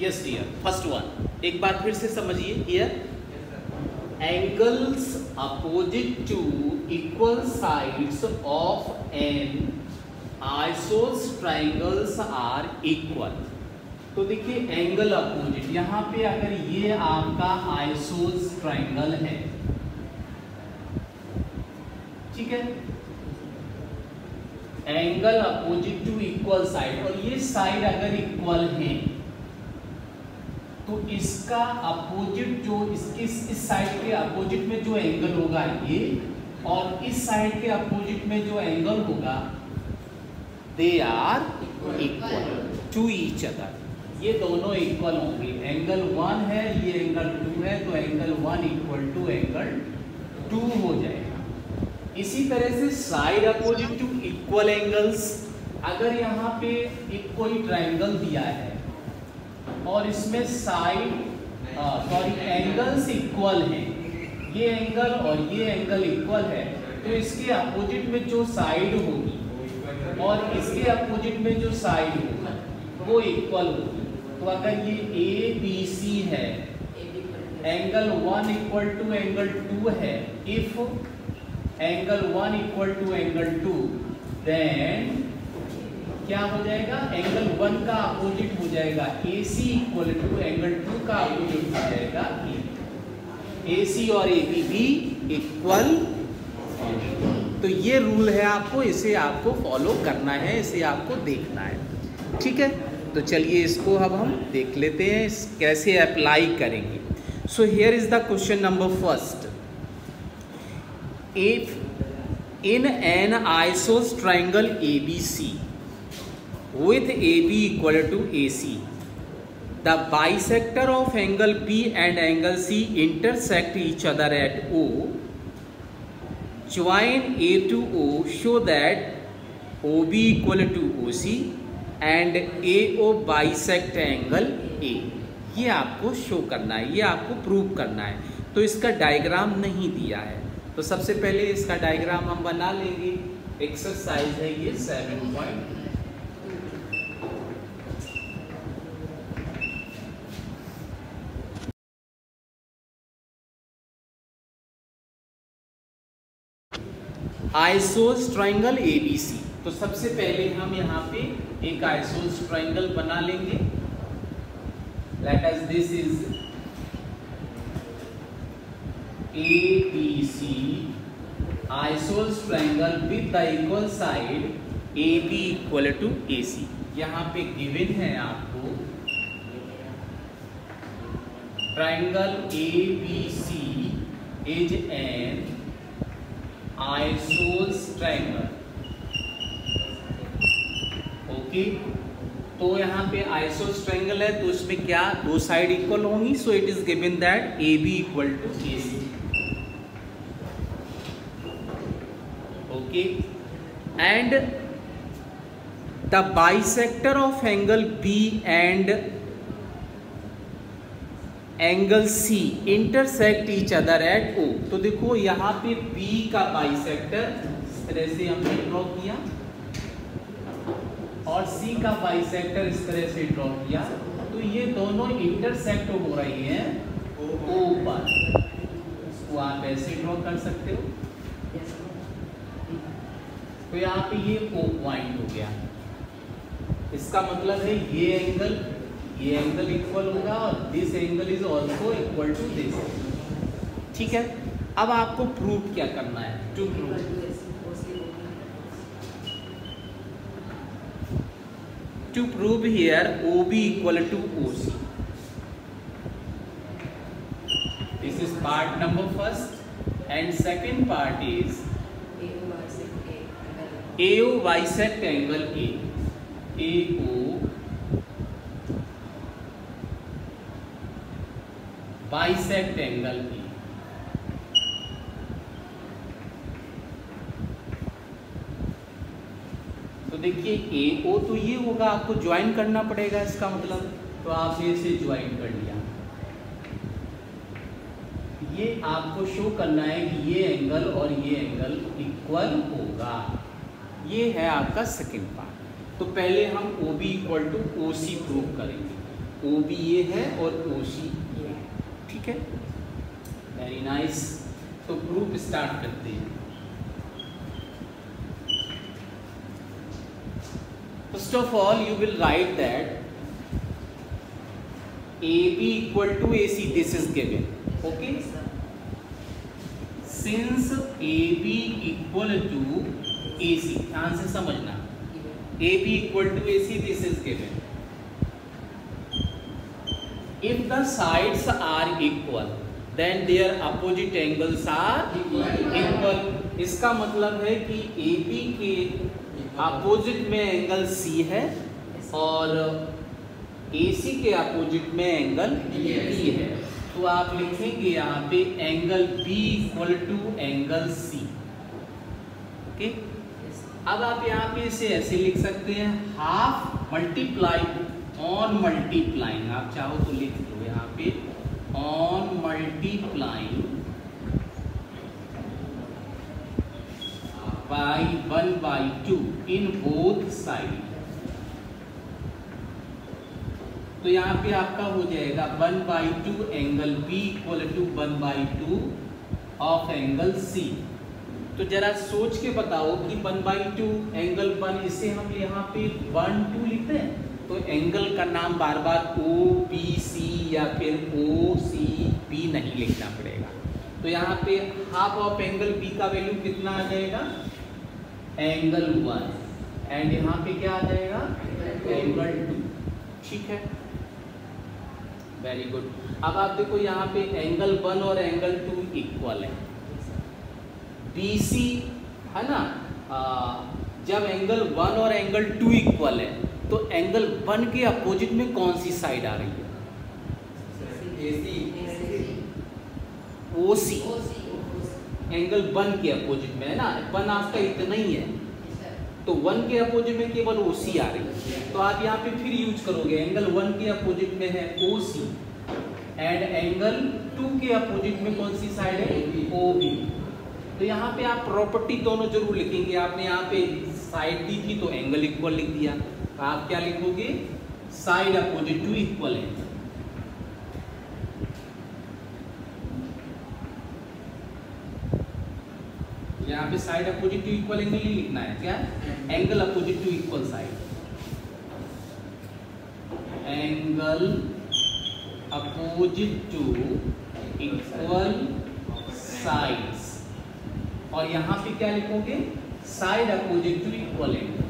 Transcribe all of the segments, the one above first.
Yes dear, first one एक बार फिर से समझिए here. Angles opposite to equal sides of an isos triangles are equal. तो देखिए एंगल अपोजिट, यहाँ पे अगर ये आपका आइसोस ट्राइंगल है, ठीक है, angle opposite to equal side, और ये साइड अगर इक्वल है तो इसका अपोजिट जो इस साइड के अपोजिट में जो एंगल होगा ये, और इस साइड के अपोजिट में जो एंगल होगा they are equal to each other. ये दोनों इक्वल होंगे। एंगल 1 है, ये एंगल 2 है, तो एंगल 1 इक्वल टू एंगल 2 हो जाएगा। इसी तरह से side opposite to equal angles, अगर यहाँ पे एक कोई ट्राइंगल दिया है और इसमें एंगल्स इक्वल हैं, ये एंगल और ये एंगल इक्वल है, तो इसके अपोजिट में जो साइड होगी और इसके अपोजिट में जो साइड होगा वो इक्वल होगी। तो अगर ये ए बी सी है, एंगल 1 इक्वल टू एंगल 2 है, if angle 1 equal to angle 2, then क्या हो जाएगा, एंगल 1 का अपोजिट हो जाएगा AC इक्वल टू एंगल 2 का अपोजिट हो जाएगा AC और AB भी इक्वल। तो ये रूल है, आपको इसे आपको फॉलो करना है, इसे आपको देखना है, ठीक है। तो चलिए इसको अब हम देख लेते हैं कैसे अप्लाई करेंगे। So here is the question number first. If in an isos triangle ABC with AB equal to AC, the bisector of angle P and angle C intersect each other at O. Join A to O, show that OB equal to OC and AO bisect angle A. ये आपको show करना है, ये आपको prove करना है। तो इसका डायग्राम नहीं दिया है, तो सबसे पहले इसका डायग्राम हम बना लेंगे। एक्सरसाइज है ये 7. आइसोस ट्राइंगल ABC। तो सबसे पहले हम यहाँ पे एक आइसोस ट्राइंगल बना लेंगे। Let us this is ABC isos triangle with the equal side AB equal to AC। यहाँ पे गिवन है आपको triangle ABC is an isos triangle. Okay, तो यहाँ पे आइसोस ट्राइंगल है, तो इसमें क्या दो साइड इक्वल होंगी, so it is given that AB equal to AC। Okay, and the bisector of angle B and angle C intersect each other at O। तो देखो यहाँ पे B का बाइसेक्टर इस तरह से हमने ड्रॉ किया और C का बाइसेक्टर इस तरह से ड्रॉ किया, तो ये दोनों इंटरसेक्ट हो रही हैं O पर। इसको आप ऐसे ड्रॉ कर सकते हो। तो यहाँ पे ये O पॉइंट हो गया। इसका मतलब है ये एंगल इक्वल होगा और this angle is also equal to this. ठीक है, अब आपको प्रूव क्या करना है, to prove here OB equal to OC। This is part number first and second part is AO bisect angle A। AO bisect angle B। तो देखिए AO तो ये होगा, आपको ज्वाइन करना पड़ेगा इसका मतलब, तो आपने इसे ज्वाइन कर लिया। ये आपको शो करना है कि ये एंगल और ये एंगल इक्वल होगा। ये है आपका सेकंड पार्ट। तो पहले हम OB equal to OC prove करेंगे। ओ बी ये है और ओ सी ये है, ठीक है, वेरी नाइस। तो प्रूफ स्टार्ट करते हैं। First of all you will write that AB equal to AC, this is given, okay? Since AB equal to AC, ध्यान से समझना, AB equal to AC, this is given. If the sides are equal, then their opposite angles are equal. इसका मतलब है कि AB के opposite में angle C है और AC के अपोजिट में एंगल B है। तो आप लिखेंगे यहाँ पे angle B equal to angle C, okay. अब आप यहाँ पे इसे ऐसे लिख सकते हैं, हाफ मल्टीप्लाई ऑन मल्टीप्लाइंग, आप चाहो तो लिख लो यहाँ पे on multiplying by 1/2 in both side. तो यहाँ पे आपका हो जाएगा 1/2 angle B equal to 1/2 of angle C। तो जरा सोच के बताओ कि 1/2 एंगल 1, इसे हम यहाँ पे 1/2 लिखते हैं, तो एंगल का नाम बार बार OBC या फिर OCB नहीं लिखना पड़ेगा। तो यहाँ पे हाफ ऑफ एंगल B का वैल्यू कितना आ जाएगा, एंगल 1, एंड यहाँ पे क्या आ जाएगा, एंगल 2, ठीक है, वेरी गुड। अब आप देखो यहाँ पे एंगल 1 और एंगल 2 इक्वल है, BC है ना। जब एंगल 1 और एंगल 2 इक्वल है तो एंगल 1 के अपोजिट में कौन सी साइड आ रही है, OC, एंगल 1 के अपोजिट में है ना, 1 आपका इतना ही है, तो 1 के अपोजिट में केवल OC आ रही है। तो आप यहाँ पे फिर यूज करोगे, एंगल 1 के अपोजिट में है OC एंड एंगल 2 के अपोजिट में कौन सी साइड है, OB। तो यहाँ पे आप प्रॉपर्टी दोनों जरूर लिखेंगे। आपने यहाँ पे साइड दी थी तो एंगल इक्वल लिख दिया, तो आप क्या लिखोगे, side opposite to equal angle. यहाँ पे side opposite to equal angle नहीं लिखना है, क्या, angle opposite to equal side, angle opposite to equal sides. और यहाँ पे क्या लिखोगे, side opposite to equal angle.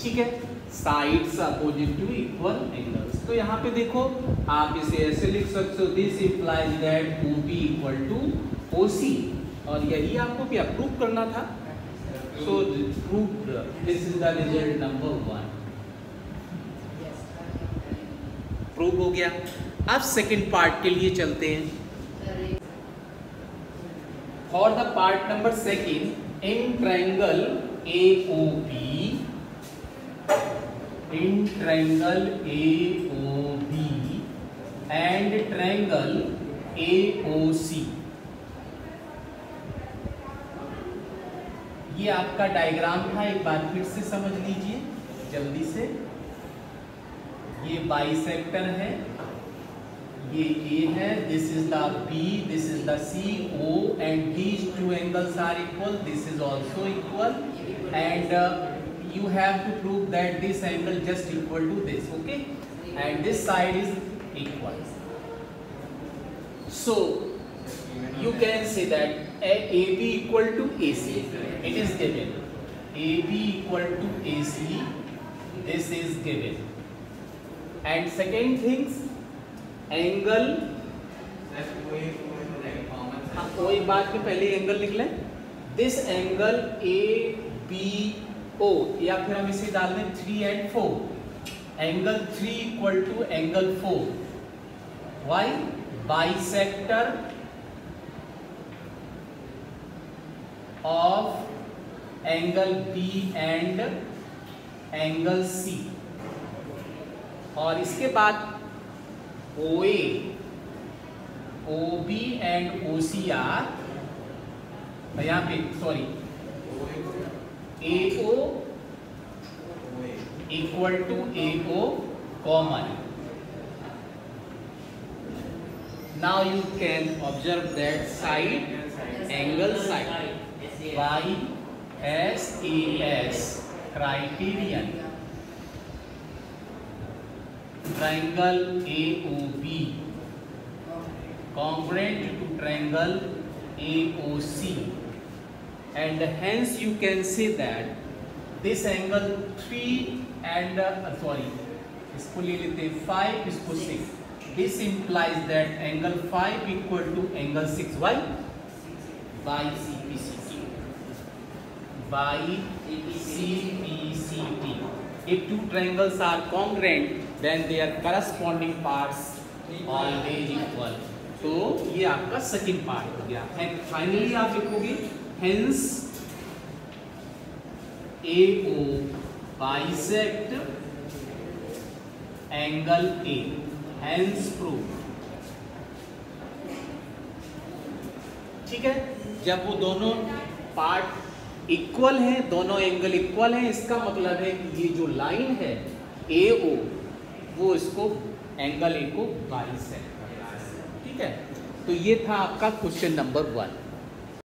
ठीक है, sides opposite to equal angles. तो यहाँ पे देखो आप इसे ऐसे लिख सकते हो, this implies that OB equal to OC, और यही आपको क्या प्रूव करना था। So prove, this is the result number 1, prove हो गया। अब सेकंड पार्ट के लिए चलते हैं। For the part number second, in triangle AOB, in triangle AOB and triangle AOC, ये आपका डायग्राम था, एक बार फिर से समझ लीजिए जल्दी से। ये बाइसेक्टर है, ये A है, this is the B, this is the C, O, and these two angles are equal, this is also equal, and you have to prove that this angle just equal to this, okay, and this side is equal. So you can say that AB equal to AC, it is given, AB equal to AC, this is given. And second things, angle, वो एक बात में पहले angle लिख लें, this angle ABO, या फिर हम इसे डाल दें 3 and 4, angle 3 equal to angle 4, why, bisector of angle B and angle C। और इसके बाद OA OB and OC are, यहाँ पे sorry AO equal to AO common. Now you can observe that side, angle side, YSAS criterion, triangle AOB congruent to triangle AOC, and hence you can say that this angle 3 and इसको ले लेते 5, इसको 6. This implies that angle 5 equal to angle 6. Why? By CPCT. By CPCT. If two triangles are congruent, then their corresponding parts always equal. तो ये आपका second part हो गया. And finally आप लिखोगे hence AO bisect angle A. Hence proof. ठीक है, जब वो दोनों पार्ट इक्वल हैं, दोनों एंगल इक्वल हैं, इसका मतलब है कि ये जो लाइन है AO वो इसको एंगल A को बाइसेक्ट कर रहा है. ठीक है, तो ये था आपका क्वेश्चन नंबर 1.